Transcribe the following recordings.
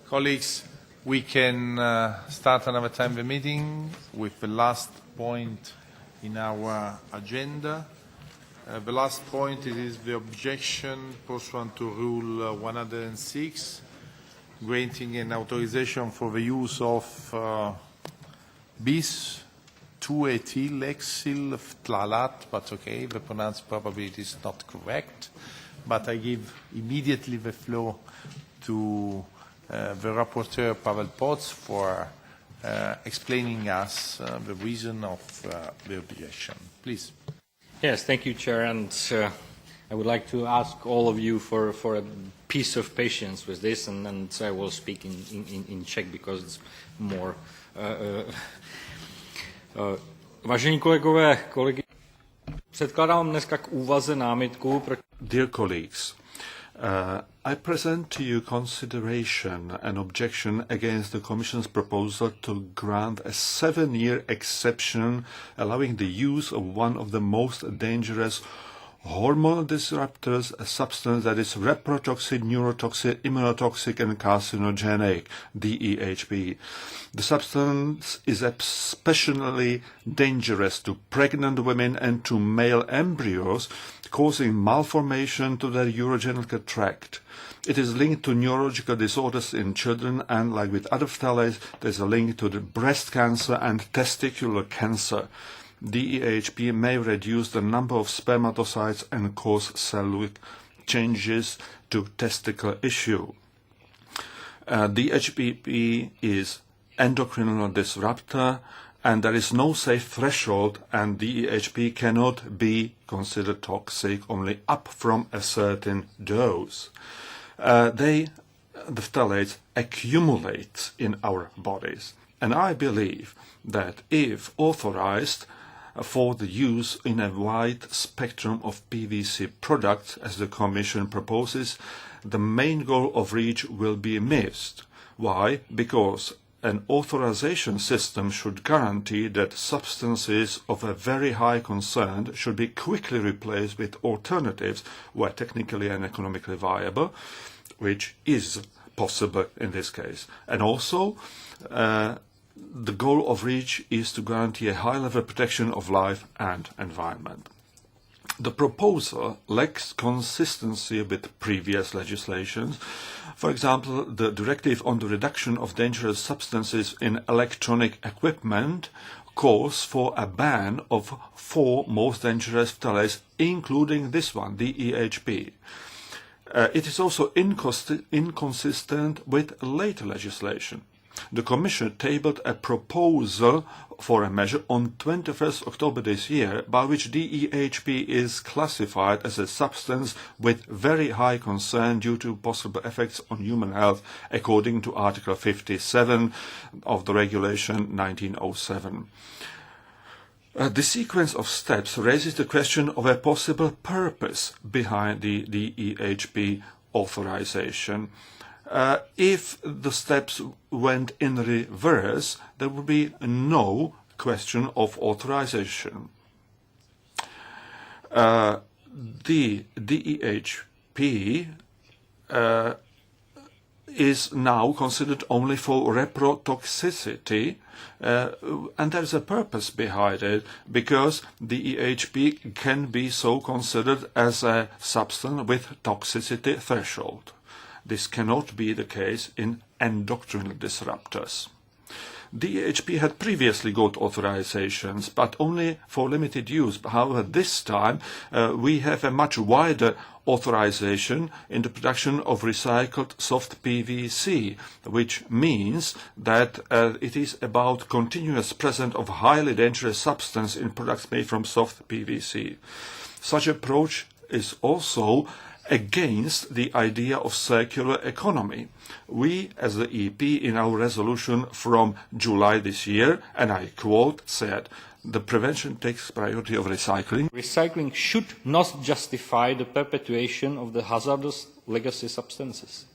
Colleagues, we can start another time the meeting with the last point in our agenda. The last point is the objection pursuant to Rule 106, granting an authorization for the use of bis 2-ethyl phthalate, but okay, the pronunciation probably is not correct. But I give immediately the floor to the rapporteur, Pavel Potts, for explaining us the reason of the objection. Please. Yes, thank you, Chair. And I would like to ask all of you for a piece of patience with this, and I will speak in Czech because it's more. Vážení kolegové, předkládám dneska k úvaze námitku. Dear colleagues, I present to you consideration an objection against the Commission's proposal to grant a 7-year exception allowing the use of one of the most dangerous hormonal disruptors, a substance that is reprotoxic, neurotoxic, immunotoxic and carcinogenic, DEHP. The substance is especially dangerous to pregnant women and to male embryos, causing malformation to their urogenital tract. It is linked to neurological disorders in children, and like with other phthalates, there is a link to the breast cancer and testicular cancer. DEHP may reduce the number of spermatocytes and cause cell changes to testicular issue. DEHP is endocrinal disruptor, and there is no safe threshold, and DEHP cannot be considered toxic only up from a certain dose. The phthalates accumulate in our bodies, and I believe that if authorized for the use in a wide spectrum of PVC products, as the Commission proposes, the main goal of REACH will be missed. Why? Because an authorization system should guarantee that substances of a very high concern should be quickly replaced with alternatives where technically and economically viable, which is possible in this case. And also, the goal of REACH is to guarantee a high level of protection of life and environment. The proposal lacks consistency with previous legislations. For example, the directive on the reduction of dangerous substances in electronic equipment calls for a ban of 4 most dangerous phthalates, including this one, DEHP. It is also inconsistent with later legislation. The Commission tabled a proposal for a measure on 21st October this year by which DEHP is classified as a substance with very high concern due to possible effects on human health according to Article 57 of the Regulation 1907. The sequence of steps raises the question of a possible purpose behind the DEHP authorization. If the steps went in reverse, there would be no question of authorization. The DEHP is now considered only for reprotoxicity, and there is a purpose behind it, because DEHP can be so considered as a substance with toxicity threshold. This cannot be the case in endocrinal disruptors. DEHP had previously got authorizations, but only for limited use. However, this time we have a much wider authorization in the production of recycled soft PVC, which means that it is about continuous presence of highly dangerous substance in products made from soft PVC. Such approach is also against the idea of circular economy. We, as the EP, in our resolution from July this year, and I quote, said, "The prevention takes priority of recycling." Recycling should not justify the perpetuation of the hazardous legacy substances.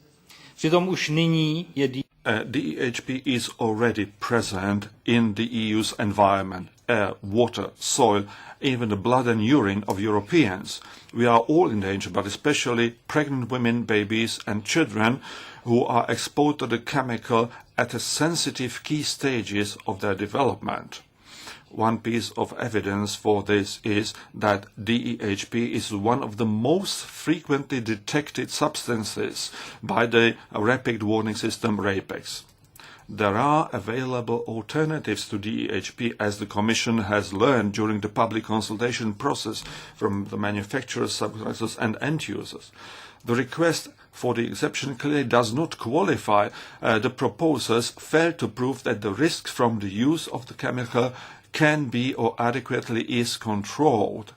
Přitom už nyní je DEHP is already present in the EU's environment air, water, soil, even the blood and urine of Europeans. We are all in danger, but especially pregnant women, babies and children who are exposed to the chemical at the sensitive key stages of their development. One piece of evidence for this is that DEHP is one of the most frequently detected substances by the rapid warning system RAPEX. There are available alternatives to DEHP, as the Commission has learned during the public consultation process from the manufacturers, subcontractors and end users. The request for the exception clearly does not qualify. The proposers failed to prove that the risks from the use of the chemical can be or adequately is controlled.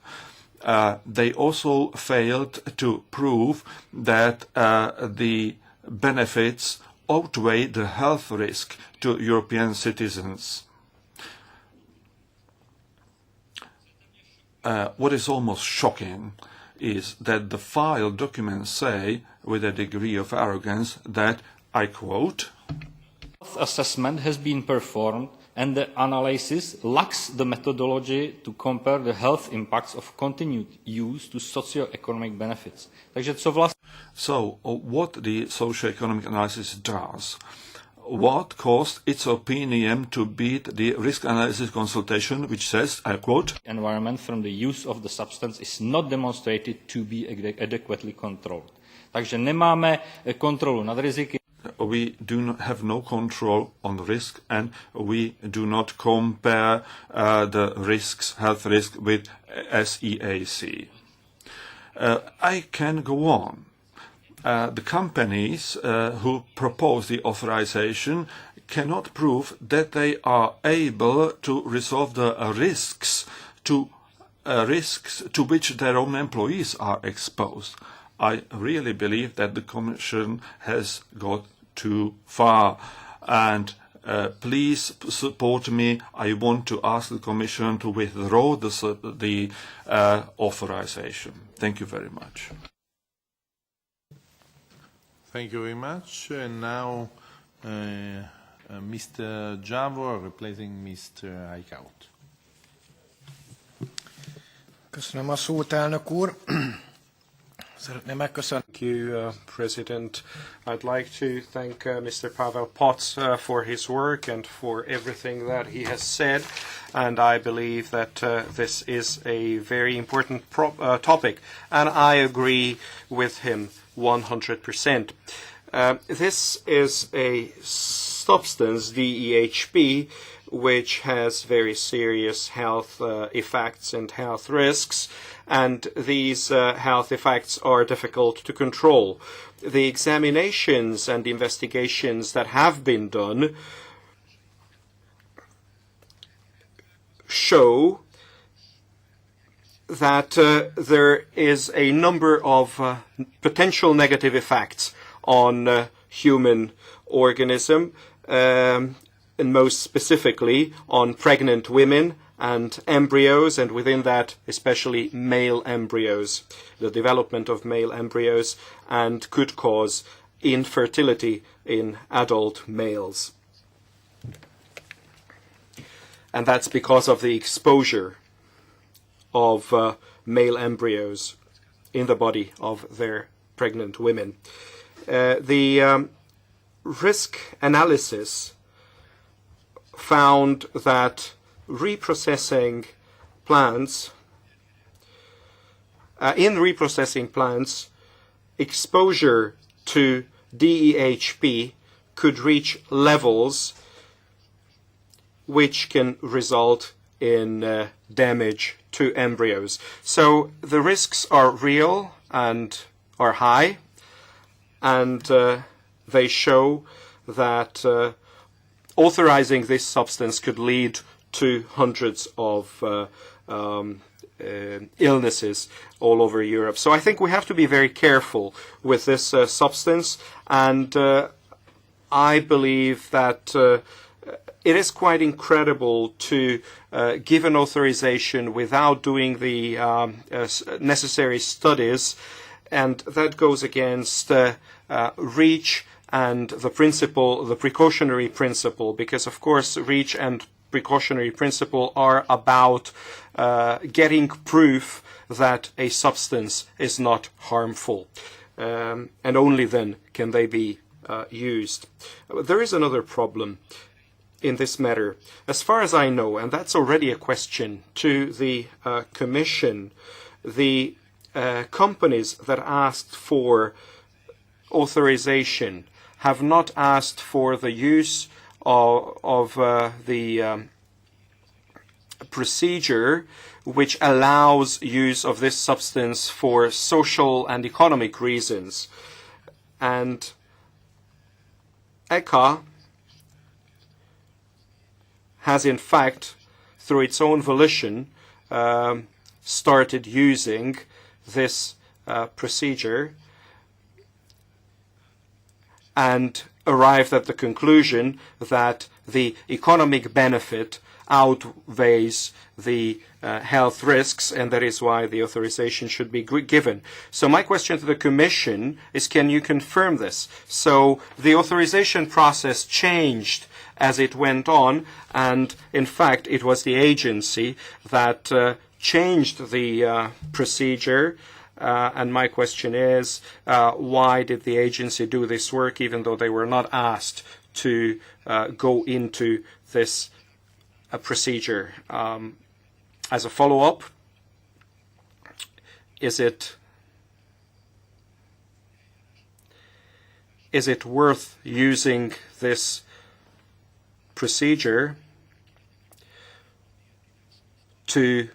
They also failed to prove that the benefits outweigh the health risk to European citizens. What is almost shocking is that the file documents say, with a degree of arrogance, that, I quote, "Health assessment has been performed and the analysis lacks the methodology to compare the health impacts of continued use to socio-economic benefits." Takže co vlastně... So, what the socio-economic analysis does, what caused its opinion to beat the risk analysis consultation, which says, I quote, "Environment from the use of the substance is not demonstrated to be adequately controlled." Takže nemáme kontrolu nad riziky. We do not have no control on the risk, and we do not compare the risks, health risk, with SEAC. I can go on. The companies who propose the authorization cannot prove that they are able to resolve the risks to which their own employees are exposed. I really believe that the Commission has got too far, and please support me. I want to ask the Commission to withdraw the authorization. Thank you very much. Thank you very much. And now Mr. Javor replacing Mr. Eickhout. Köszönöm a szót, elnök úr. Szeretném megköszönni. Thank you, President. I'd like to thank Mr. Pavel Potts for his work and for everything that he has said. And I believe that this is a very important topic. And I agree with him 100%. This is a substance, DEHP, which has very serious health effects and health risks, and these health effects are difficult to control. The examinations and investigations that have been done show that there is a number of potential negative effects on human organism, and most specifically on pregnant women and embryos, and within that especially male embryos, the development of male embryos, and could cause infertility in adult males. And that's because of the exposure of male embryos in the body of their pregnant women. The risk analysis found that reprocessing plants, in reprocessing plants, exposure to DEHP could reach levels which can result in damage to embryos. So the risks are real and are high, and they show that authorizing this substance could lead to hundreds of illnesses all over Europe. So I think we have to be very careful with this substance, and I believe that it is quite incredible to give an authorization without doing the necessary studies, and that goes against REACH and the principle, the precautionary principle, because of course REACH and precautionary principle are about getting proof that a substance is not harmful, and only then can they be used. There is another problem in this matter. As far as I know, and that's already a question to the Commission, the companies that asked for authorization have not asked for the use of the procedure which allows use of this substance for social and economic reasons. And ECHA has in fact, through its own volition, started using this procedure and arrived at the conclusion that the economic benefit outweighs the health risks, and that is why the authorization should be given. So my question to the Commission is, can you confirm this? So the authorization process changed as it went on, and in fact it was the agency that changed the procedure. And my question is, why did the agency do this work even though they were not asked to go into this procedure? As a follow-up, is it worth using this procedure to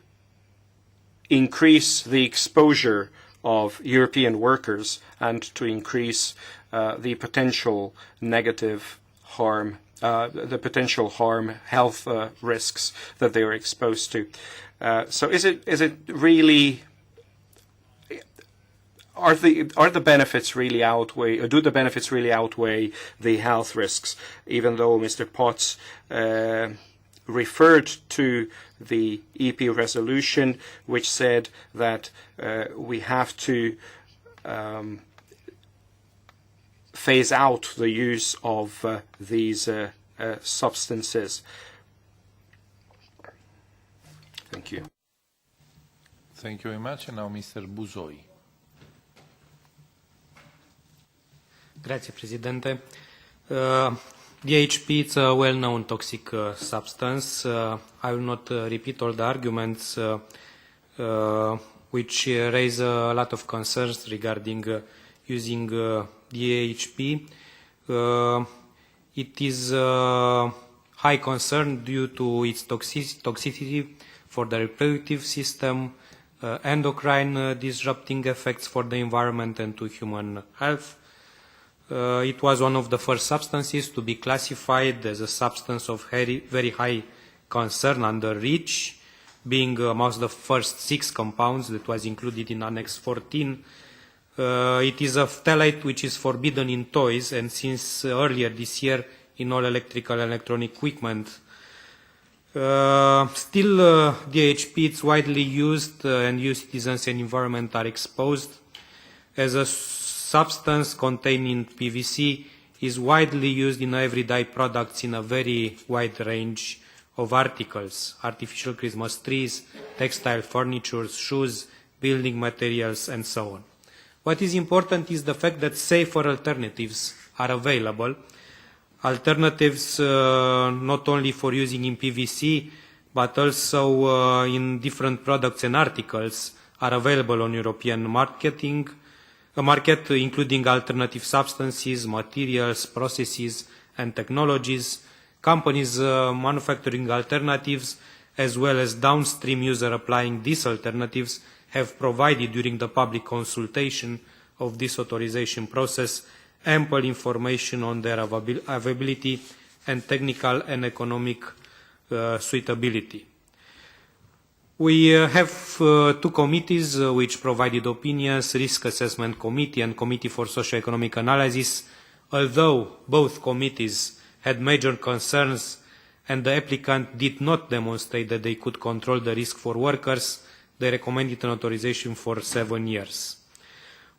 increase the exposure of European workers and to increase the potential negative harm, health risks that they are exposed to? So is it really? Are the benefits really outweigh, or do the benefits really outweigh the health risks? Even though Mr. Potts referred to the EP resolution, which said that we have to phase out the use of these substances. Thank you. Thank you very much. And now Mr. Buzoi. Grazie, Presidente. DEHP is a well-known toxic substance. I will not repeat all the arguments which raise a lot of concerns regarding using DEHP. It is a high concern due to its toxicity for the reproductive system, endocrine disrupting effects for the environment and to human health. It was one of the first substances to be classified as a substance of very high concern under REACH, being amongst the first 6 compounds that was included in Annex 14. It is a phthalate which is forbidden in toys and since earlier this year in all electrical and electronic equipment. Still, DEHP is widely used and EU citizens and environment are exposed as a substance containing PVC is widely used in everyday products in a very wide range of articles: artificial Christmas trees, textile furniture, shoes, building materials, and so on. What is important is the fact that safer alternatives are available. Alternatives not only for using in PVC, but also in different products and articles are available on European market, including alternative substances, materials, processes, and technologies, companies manufacturing alternatives, as well as downstream user applying these alternatives, have provided during the public consultation of this authorization process ample information on their availability and technical and economic suitability. We have 2 committees which provided opinions, Risk Assessment Committee and Committee for Socio-Economic Analysis. Although both committees had major concerns and the applicant did not demonstrate that they could control the risk for workers, they recommended an authorization for 7 years.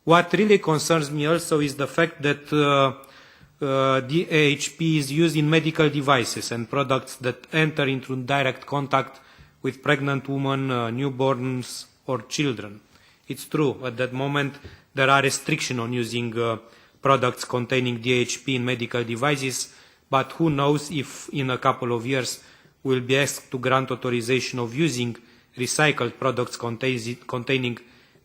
What really concerns me also is the fact that DEHP is used in medical devices and products that enter into direct contact with pregnant women, newborns or children. It's true, at that moment there are restrictions on using products containing DEHP in medical devices, but who knows if in a couple of years we'll be asked to grant authorization of using recycled products containing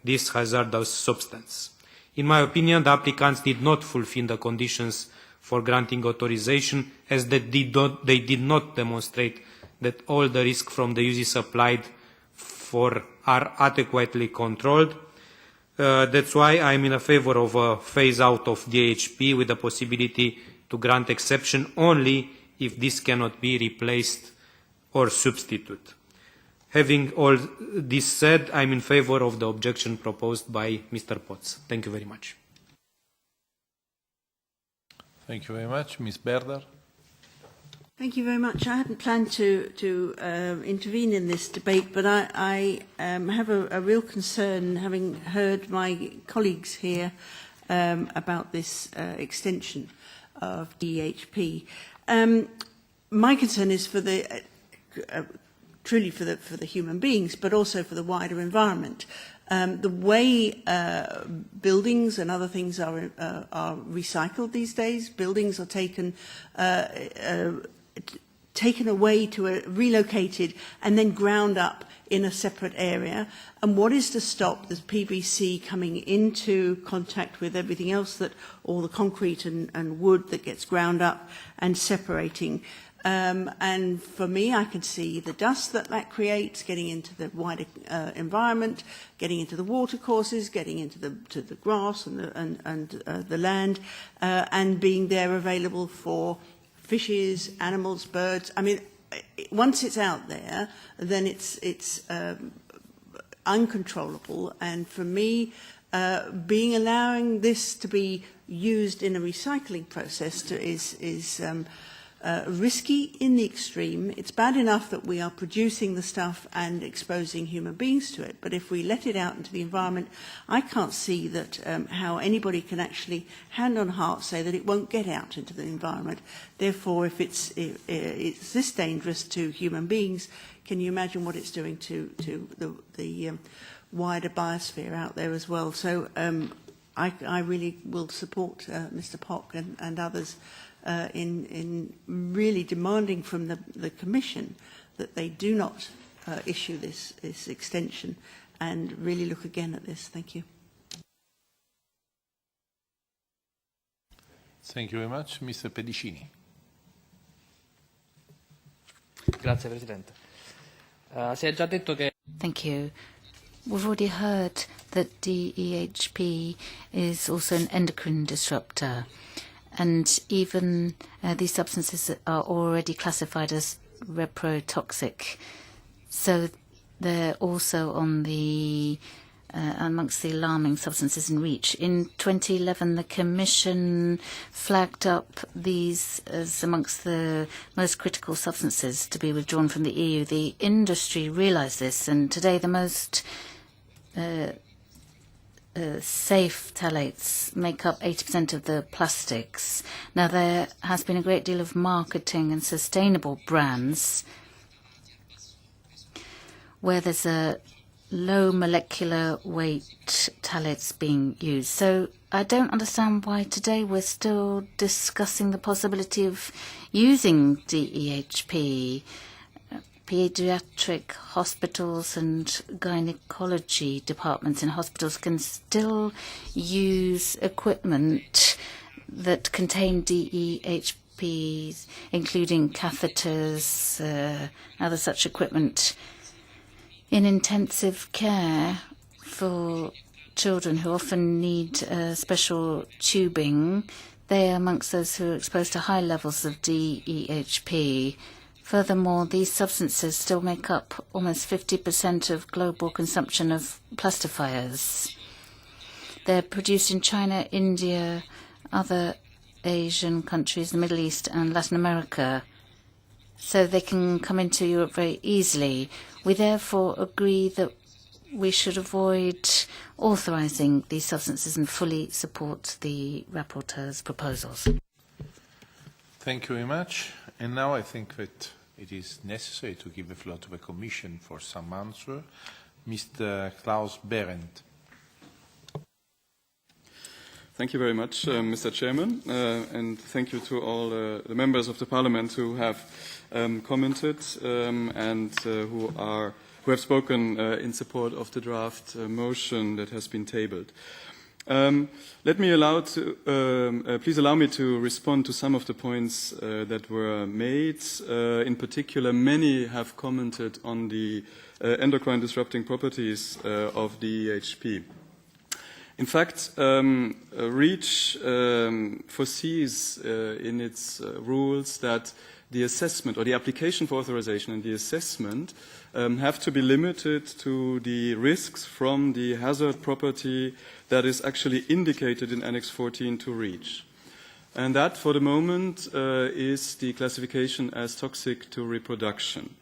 this hazardous substance. In my opinion, the applicants did not fulfill the conditions for granting authorization, as they did not demonstrate that all the risks from the uses applied for are adequately controlled. That's why I'm in favor of a phase out of DEHP with the possibility to grant exception only if this cannot be replaced or substituted. Having all this said, I'm in favor of the objection proposed by Mr. Potts. Thank you very much. Thank you very much. Ms. Berder. Thank you very much. I hadn't planned to intervene in this debate, but I have a real concern, having heard my colleagues here about this extension of DEHP. My concern is for the truly for the human beings, but also for the wider environment. The way buildings and other things are recycled these days, buildings are taken away to relocated and then ground up in a separate area. And what is to stop the PVC coming into contact with everything else, that all the concrete and wood that gets ground up and separating? And for me, I can see the dust that creates getting into the wider environment, getting into the watercourses, getting into the grass and the land, and being there available for fishes, animals, birds. I mean, once it's out there, then it's uncontrollable. And for me, allowing this to be used in a recycling process is risky in the extreme. It's bad enough that we are producing the stuff and exposing human beings to it, but if we let it out into the environment, I can't see that how anybody can actually, hand on heart, say that it won't get out into the environment. Therefore, if it's this dangerous to human beings, can you imagine what it's doing to the wider biosphere out there as well? So I really will support Mr. Pock and others in really demanding from the Commission that they do not issue this extension and really look again at this. Thank you. Thank you very much. Mr. Pedicini. Grazie Presidente. Si è già detto che... Thank you. We've already heard that DEHP is also an endocrine disruptor. And even these substances are already classified as reprotoxic. So they're also on the amongst the alarming substances in REACH. In 2011, the Commission flagged up these as amongst the most critical substances to be withdrawn from the EU. The industry realised this, and today the most safe phthalates make up 80% of the plastics. Now, there has been a great deal of marketing and sustainable brands where there's a low molecular weight phthalates being used. So I don't understand why today we're still discussing the possibility of using DEHP. Pediatric hospitals and gynecology departments in hospitals can still use equipment that contain DEHPs, including catheters, other such equipment, in intensive care for children who often need special tubing. They are amongst those who are exposed to high levels of DEHP. Furthermore, these substances still make up almost 50% of global consumption of plastifiers. They're produced in China, India, other Asian countries, the Middle East and Latin America, so they can come into Europe very easily. We therefore agree that we should avoid authorizing these substances and fully support the rapporteur's proposals. Thank you very much. And now I think that it is necessary to give the floor to the Commission for some answer. Mr. Klaus Behrendt. Thank you very much, Mr. Chairman, and thank you to all the members of the Parliament who have commented and who have spoken in support of the draft motion that has been tabled. Please allow me to respond to some of the points that were made. In particular, many have commented on the endocrine disrupting properties of DEHP. In fact, REACH foresees in its rules that the assessment or the application for authorization and the assessment have to be limited to the risks from the hazard property that is actually indicated in Annex 14 to REACH. And that, for the moment, is the classification as toxic to reproduction.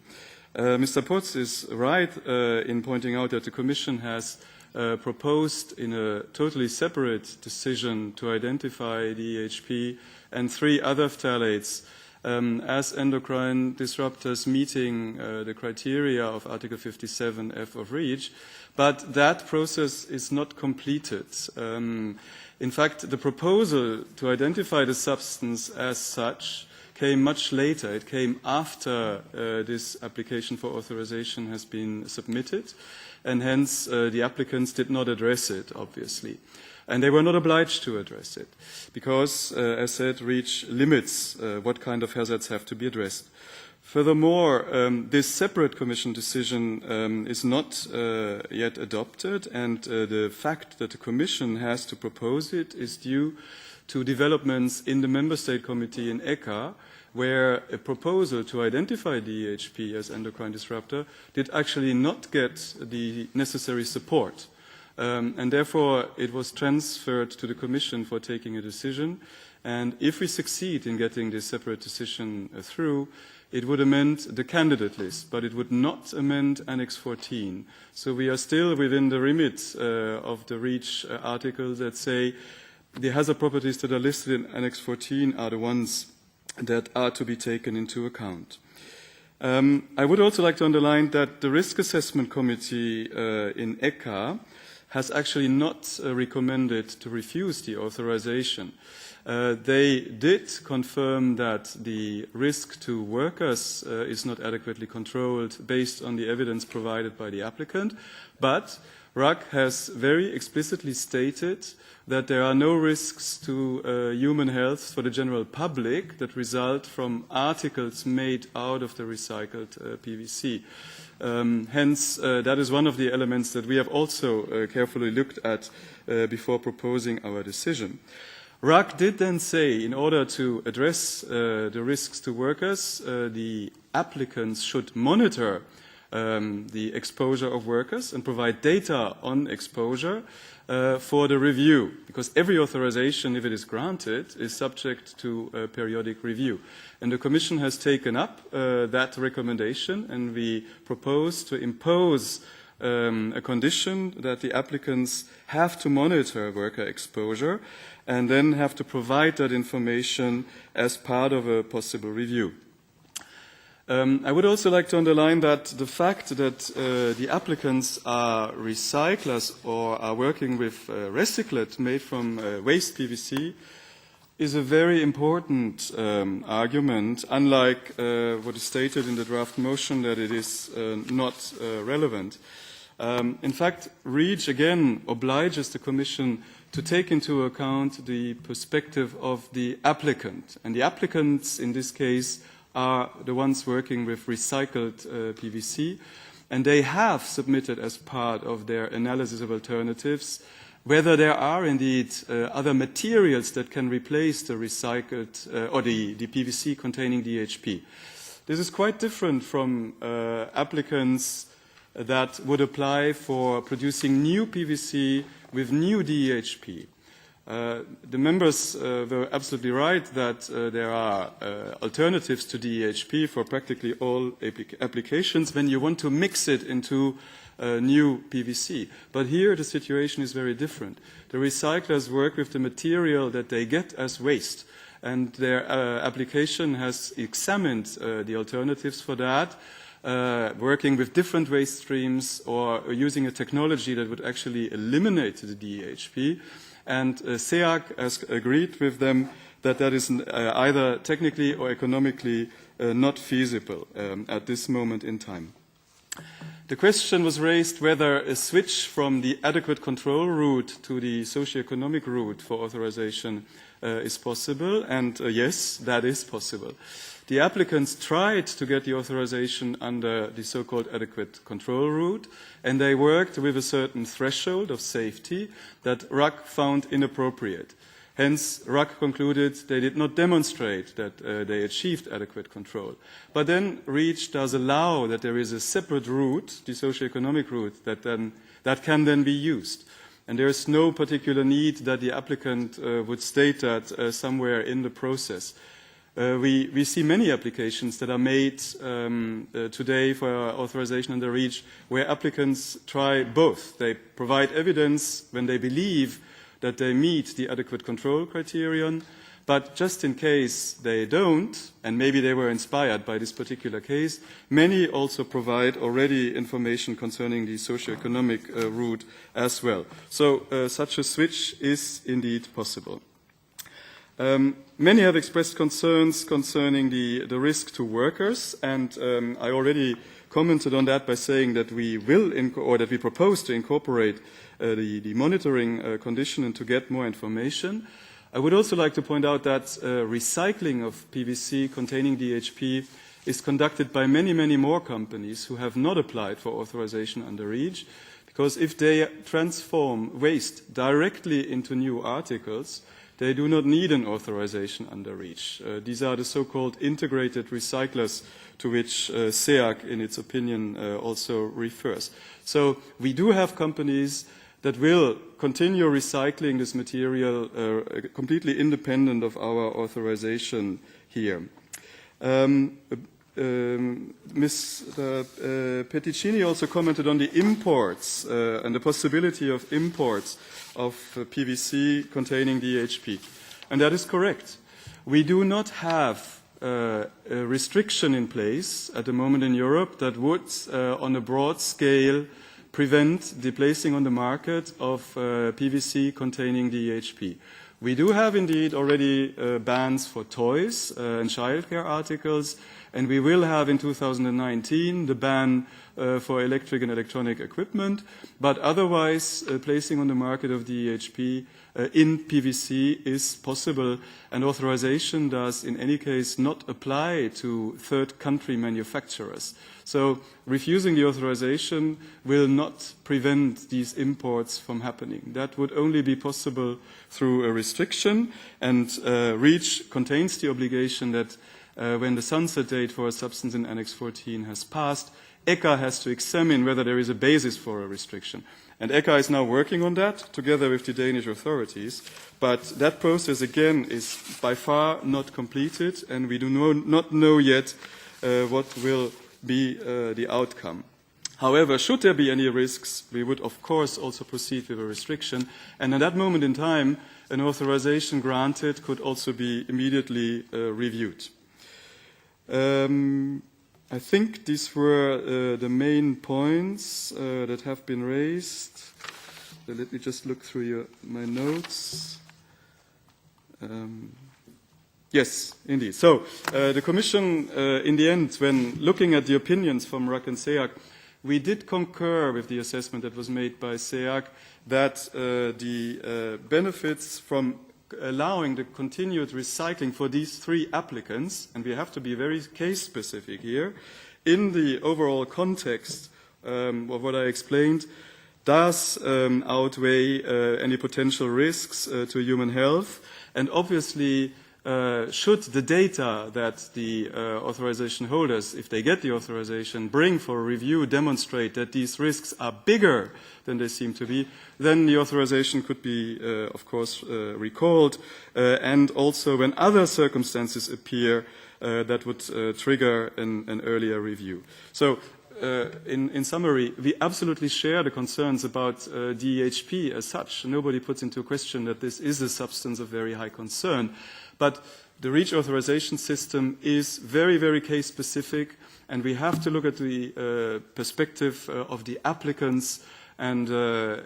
Mr. Potts is right in pointing out that the Commission has proposed in a totally separate decision to identify DEHP and 3 other phthalates as endocrine disruptors meeting the criteria of Article 57F of REACH, but that process is not completed. In fact, the proposal to identify the substance as such came much later. It came after this application for authorization has been submitted, and hence the applicants did not address it, obviously. And they were not obliged to address it, because, as said, REACH limits what kind of hazards have to be addressed. Furthermore, this separate Commission decision is not yet adopted, and the fact that the Commission has to propose it is due to developments in the Member State Committee in ECHA, where a proposal to identify DEHP as endocrine disruptor did actually not get the necessary support. And therefore, it was transferred to the Commission for taking a decision. And if we succeed in getting this separate decision through, it would amend the candidate list, but it would not amend Annex 14. So we are still within the remit of the REACH articles that say the hazard properties that are listed in Annex 14 are the ones that are to be taken into account. I would also like to underline that the Risk Assessment Committee in ECHA has actually not recommended to refuse the authorization. They did confirm that the risk to workers is not adequately controlled based on the evidence provided by the applicant, but RAC has very explicitly stated that there are no risks to human health for the general public that result from articles made out of the recycled PVC. Hence, that is one of the elements that we have also carefully looked at before proposing our decision. RAC did then say, in order to address the risks to workers, the applicants should monitor the exposure of workers and provide data on exposure for the review, because every authorization, if it is granted, is subject to a periodic review. And the Commission has taken up that recommendation, and we propose to impose a condition that the applicants have to monitor worker exposure and then have to provide that information as part of a possible review. I would also like to underline that the fact that the applicants are recyclers or are working with recyclate made from waste PVC is a very important argument, unlike what is stated in the draft motion that it is not relevant. In fact, REACH again obliges the Commission to take into account the perspective of the applicant. And the applicants in this case are the ones working with recycled PVC, and they have submitted as part of their analysis of alternatives whether there are indeed other materials that can replace the recycled or the PVC containing DHP. This is quite different from applicants that would apply for producing new PVC with new DEHP. The members were absolutely right that there are alternatives to DEHP for practically all applications when you want to mix it into new PVC. But here the situation is very different. The recyclers work with the material that they get as waste. and their application has examined the alternatives for that, working with different waste streams or using a technology that would actually eliminate the DEHP. And SEAC has agreed with them that that is either technically or economically not feasible at this moment in time. The question was raised whether a switch from the adequate control route to the socio-economic route for authorization is possible, and yes, that is possible. The applicants tried to get the authorization under the so-called adequate control route, and they worked with a certain threshold of safety that RAC found inappropriate. Hence, RAC concluded they did not demonstrate that they achieved adequate control. But then REACH does allow that there is a separate route, the socio-economic route, that can then be used. And there is no particular need that the applicant would state that somewhere in the process. We see many applications that are made today for authorization under REACH where applicants try both. They provide evidence when they believe that they meet the adequate control criterion, but just in case they don't, and maybe they were inspired by this particular case, many also provide already information concerning the socio-economic route as well. So such a switch is indeed possible. Many have expressed concerns concerning the risk to workers, and I already commented on that by saying that we propose to incorporate the monitoring condition and to get more information. I would also like to point out that recycling of PVC containing DEHP is conducted by many, many more companies who have not applied for authorization under REACH, because if they transform waste directly into new articles, they do not need an authorization under REACH. These are the so-called integrated recyclers to which SEAC, in its opinion, also refers. So we do have companies that will continue recycling this material completely independent of our authorization here. Mr. Petticini also commented on the imports and the possibility of imports of PVC containing DEHP. And that is correct. We do not have a restriction in place at the moment in Europe that would, on a broad scale, prevent the placing on the market of PVC containing DEHP. We do have indeed already bans for toys and childcare articles, and we will have in 2019 the ban for electric and electronic equipment, but otherwise placing on the market of DEHP in PVC is possible, and authorization does in any case not apply to third country manufacturers. So refusing the authorization will not prevent these imports from happening. That would only be possible through a restriction, and REACH contains the obligation that when the sunset date for a substance in Annex 14 has passed, ECHA has to examine whether there is a basis for a restriction. And ECHA is now working on that together with the Danish authorities. But that process, again, is by far not completed, and we do not know yet what will be the outcome. However, should there be any risks, we would, of course, also proceed with a restriction. And at that moment in time, an authorization granted could also be immediately reviewed. I think these were the main points that have been raised. Let me just look through my notes. Yes, indeed. So the Commission, in the end, when looking at the opinions from RAC and SEAC, we did concur with the assessment that was made by SEAC that the benefits from allowing the continued recycling for these three applicants, and we have to be very case-specific here, in the overall context of what I explained, does outweigh any potential risks to human health. And obviously, should the data that the authorization holders, if they get the authorization, bring for review demonstrate that these risks are bigger than they seem to be, then the authorization could be, of course, recalled. And also when other circumstances appear that would trigger an earlier review. So in summary, we absolutely share the concerns about DEHP as such. Nobody puts into question that this is a substance of very high concern. But the REACH authorization system is very, very case-specific, and we have to look at the perspective of the applicants. And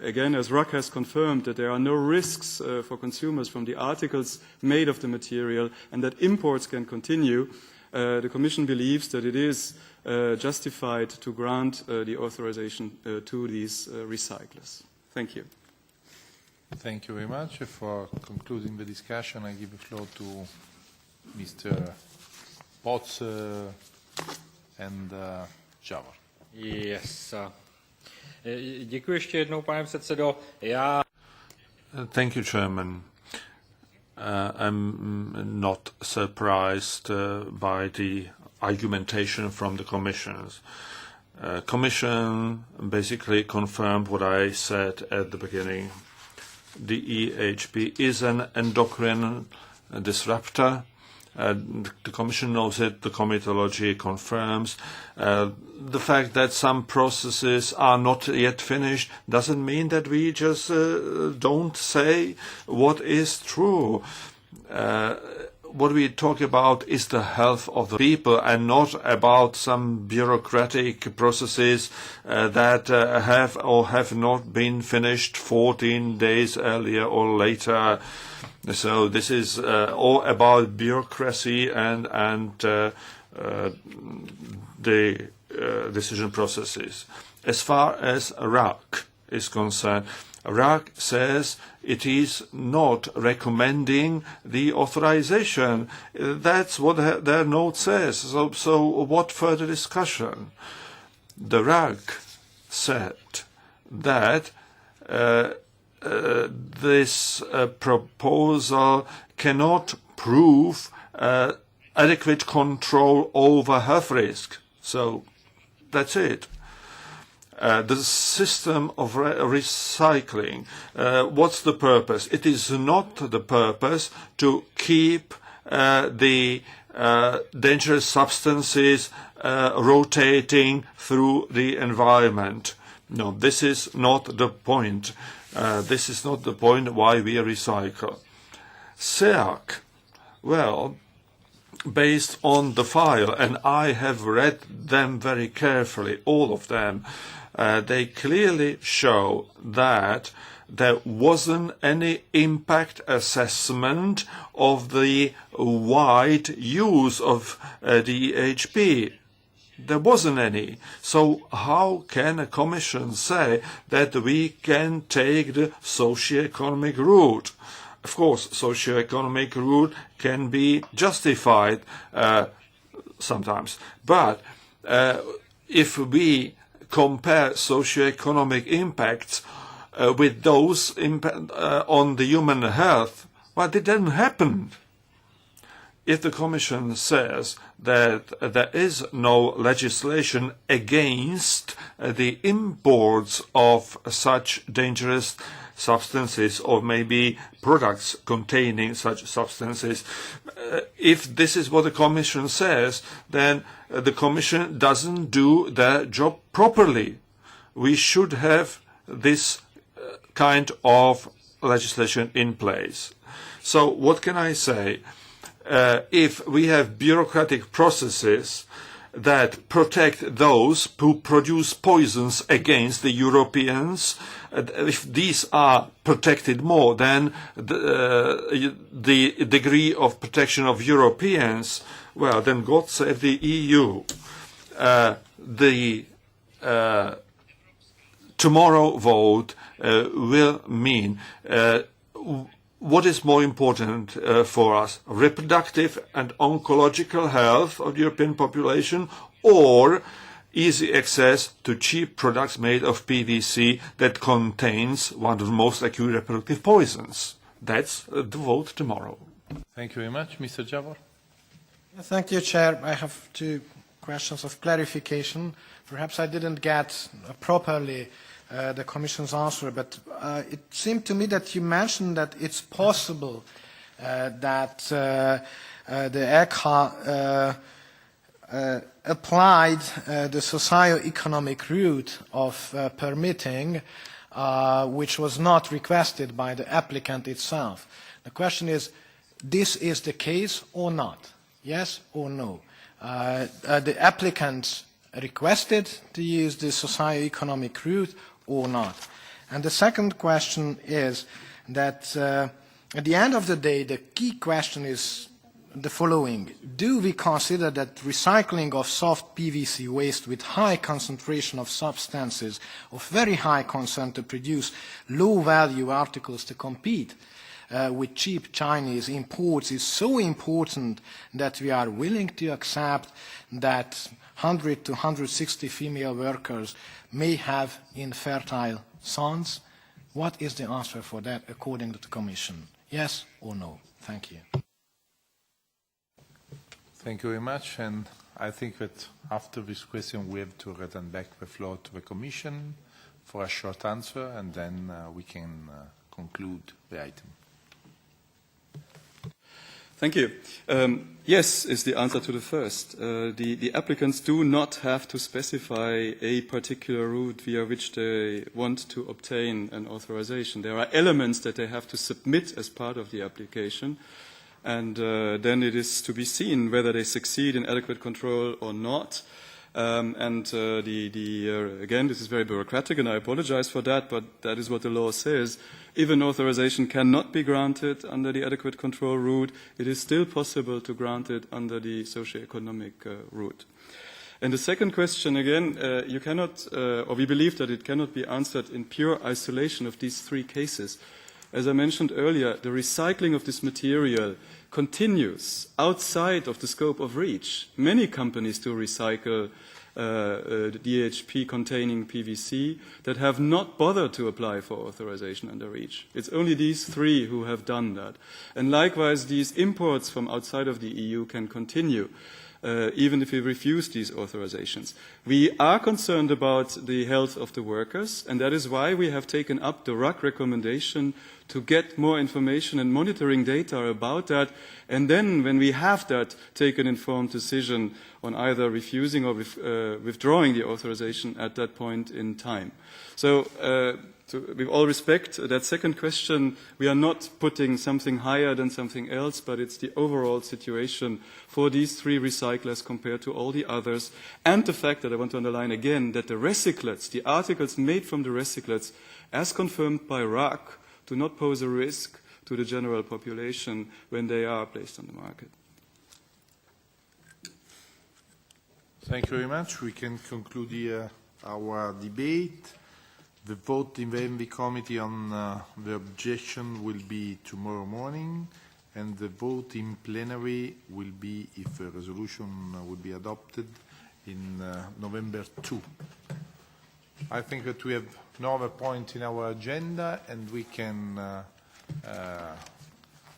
again, as RUC has confirmed, that there are no risks for consumers from the articles made of the material, and that imports can continue. The Commission believes that it is justified to grant the authorization to these recyclers. Thank you. Thank you very much. For concluding the discussion, I give the floor to Mr. Potts and Javor. Yes. Děkuji ještě jednou, pane předsedo. Thank you, Chairman. I'm not surprised by the argumentation from the Commission. Commission basically confirmed what I said at the beginning. DEHP is an endocrine disruptor. The Commission knows it, the comitology confirms. The fact that some processes are not yet finished doesn't mean that we just don't say what is true. What we talk about is the health of the people and not about some bureaucratic processes that have or have not been finished 14 days earlier or later. So this is all about bureaucracy and the decision processes. As far as RUC is concerned, RUC says it is not recommending the authorization. That's what their note says. So what further discussion? The RUC said that this proposal cannot prove adequate control over health risk. So that's it. The system of recycling, what's the purpose? It is not the purpose to keep the dangerous substances rotating through the environment. No, this is not the point. This is not the point why we recycle. SEAC, well, based on the file, and I have read them very carefully, all of them, they clearly show that there wasn't any impact assessment of the wide use of DEHP. There wasn't any. So how can a Commission say that we can take the socio-economic route? Of course, socio-economic route can be justified sometimes. But if we compare socio-economic impacts with those on the human health, well, it didn't happen. If the Commission says that there is no legislation against the imports of such dangerous substances or maybe products containing such substances, if this is what the Commission says, then the Commission doesn't do their job properly. We should have this kind of legislation in place. So what can I say? If we have bureaucratic processes that protect those who produce poisons against the Europeans, if these are protected more than the degree of protection of Europeans, well, then God save the EU. The tomorrow vote will mean what is more important for us, reproductive and oncological health of the European population, or easy access to cheap products made of PVC that contains one of the most acute reproductive poisons? That's the vote tomorrow. Thank you very much. Mr. Javor? Thank you, Chair. I have two questions of clarification. Perhaps I didn't get properly the Commission's answer, but it seemed to me that you mentioned that it's possible that the ECHA applied the socio-economic route of permitting, which was not requested by the applicant itself. The question is, this is the case or not? Yes or no? The applicant requested to use the socio-economic route or not? And the second question is that at the end of the day, the key question is the following. Do we consider that recycling of soft PVC waste with high concentration of substances of very high concern to produce low-value articles to compete with cheap Chinese imports is so important that we are willing to accept that 100 to 160 female workers may have infertile sons? What is the answer for that according to the Commission? Yes or no? Thank you. Thank you very much. And I think that after this question, we have to return back the floor to the Commission for a short answer, and then we can conclude the item. Thank you. Yes is the answer to the first. The applicants do not have to specify a particular route via which they want to obtain an authorization. There are elements that they have to submit as part of the application, and then it is to be seen whether they succeed in adequate control or not. Again, this is very bureaucratic, and I apologize for that, but that is what the law says. If an authorization cannot be granted under the adequate control route, it is still possible to grant it under the socio-economic route. And the second question, again, you cannot, or we believe that it cannot be answered in pure isolation of these three cases. As I mentioned earlier, the recycling of this material continues outside of the scope of REACH. Many companies do recycle DEHP containing PVC that have not bothered to apply for authorization under REACH. It's only these three who have done that. And likewise, these imports from outside of the EU can continue, even if we refuse these authorizations. We are concerned about the health of the workers, and that is why we have taken up the RUC recommendation to get more information and monitoring data about that, and then when we have that, take an informed decision on either refusing or withdrawing the authorization at that point in time. So, with all respect, that second question, we are not putting something higher than something else, but it's the overall situation for these three recyclers compared to all the others, and the fact that I want to underline again that the recyclates, the articles made from the recyclates, as confirmed by RUC, do not pose a risk to the general population when they are placed on the market. Thank you very much. We can conclude here our debate. The vote in the ENVI committee on the objection will be tomorrow morning, and the vote in plenary will be, if the resolution will be adopted, in November 2. I think that we have no other point in our agenda, and we can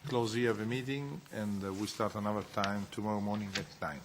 close here the meeting, and we start another time tomorrow morning at 9.